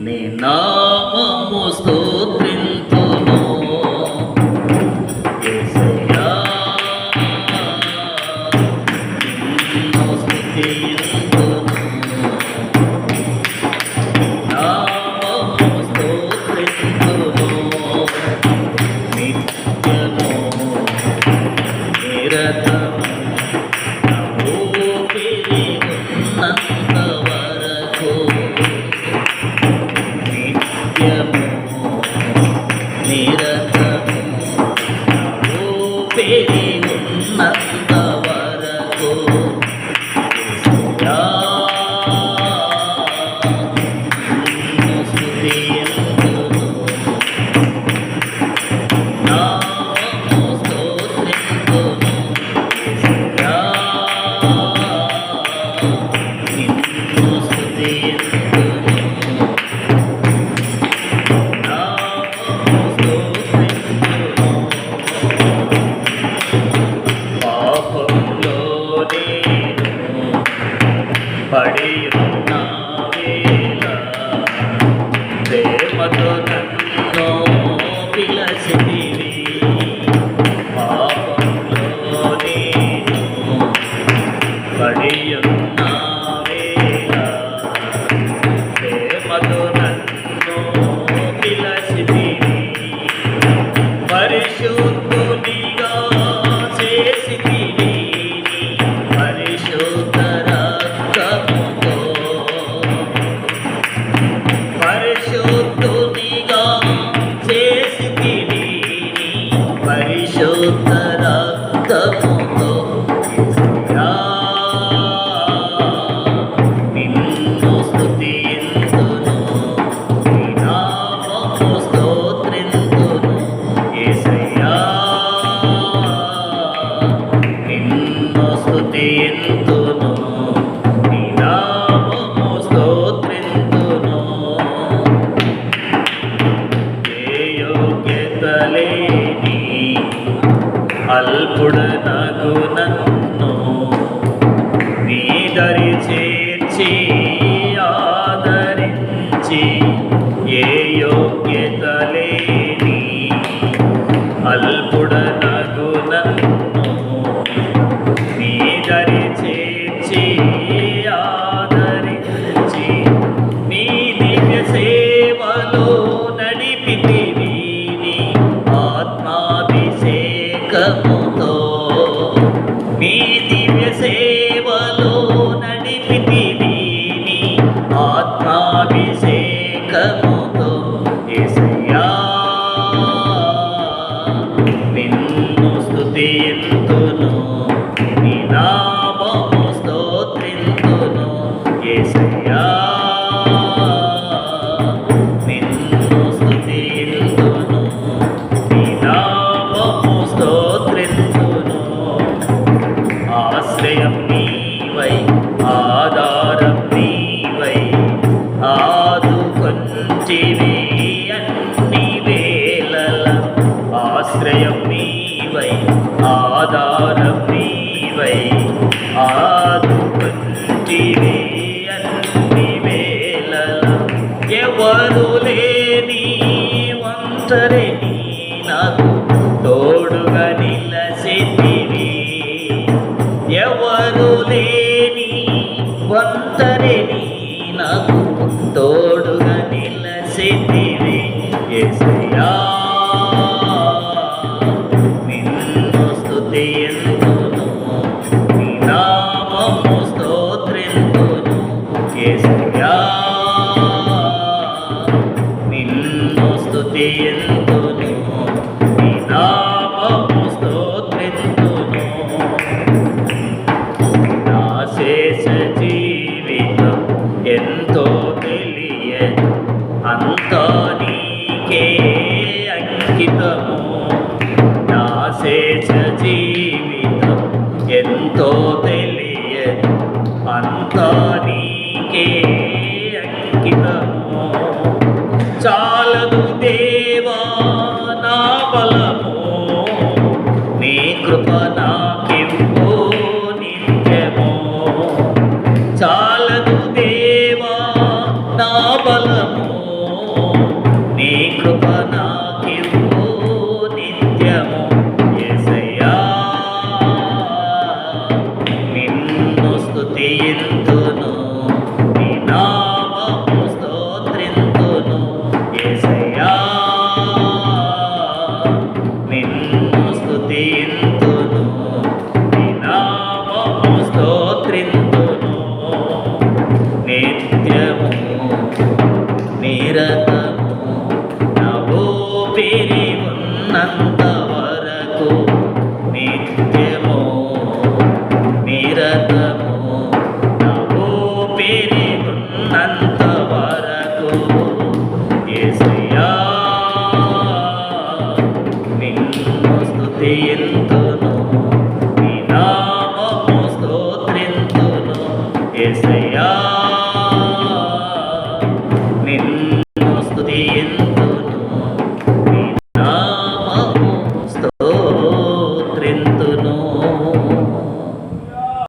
నీ నామము స్తోత్రింతును యేసయ్యా, నిన్ను స్తుతింతును. నామము స్తోత్రింతును నిత్యము నిరతము. నా ఊపిరి ఉన్నంత వరకు నిత్యము నిరతము. నా ఊపిరి ఉన్నంత వరకు యేసయ్యా, నిన్ను స్తుతింతును. నామము స్తోత్రింతును యేసయ్యా, నిన్ను స్తుతింతును. నామము స్తోత్రింతును. పాపంలో నేను పడి ఉన్న వేళ ప్రేమతో నన్ను పిలచితివి. పాపంలో నేను పడి ఉన్న వేళ ప్రేమతో నన్ను పిలచితివి. పరిశుద్ధునిగా చేసితివి నీ పరిశుద్ధ రక్తముతో. పరిశుద్ధునిగా చేసితివి నీ పరిశుద్ధ రక్తముతో. యేసయ్యా, నిన్ను స్తుతింతును. నీ నామము స్తోత్రింతును యేసయ్యా, నిన్ను స్తుతింతును. నీ నామము స్తోత్రింతును. ఏ యోగ్యత లేని అల్పుడనగు నన్ను నీ దరి చేర్చి ఆదరించి. ఏ యోగ్యత లేని అల్పుడనగు నన్ను నీ దరి చేర్చి ఆదరించి. నీ దివ్య సేవలో నడిపితివి నీ ఆత్మాభిషేకముతో. నీ దివ్య సేవలో నడిపితివి నీ ఆత్మాభిషేకముతో. యేసయ్యా, నిన్ను స్తుతింతును. నీ నామము స్తోత్రింతును యేసయ్యా, నిన్ను స్తుతింతును. నీ నామము స్తోత్రింతును. ఆశ్రయం నీవై ఆధారం నీవై ఆదుకొంటివి అన్ని వేళల. ఆశ్రయం నీవై ఆధారం నీవై ఆదుకొంటివి అన్ని వేళల. ఎవరు లేని ఒంటరిని నాకు తోడుగా నిలచితివి. ఎవరు లేని ఒంటరిని నాకు తోడుగా నిలచితివి. యేసయ్యా, నిన్ను స్తుతింతును. నీ నామము స్తోత్రింతును యేసయ్యా, నిన్ను స్తుతింతును. నీ నామము స్తోత్రింతును. నా శేష జీవితం ఎంతో తెలియదు, అంతా నీకే అంకితము. నా శేష జీవితం ఎంతో తెలియదు, అంతా నీకే అంకితము. చాలదు దేవా నా బలము, నీ కృప నాకివ్వు నిత్యము. చాలదు దేవా నా బలము, నిత్యము నిరతము నా ఊపిరి ఉన్నంత వరకు నిత్యము నిరతము నా ఊపిరి ఉన్నంత వరకు యేసయ్యా నిన్ను స్తుతింతును నీ నామము స్తోత్రింతును యేసయ్యా నిన్ను స్తుతింతును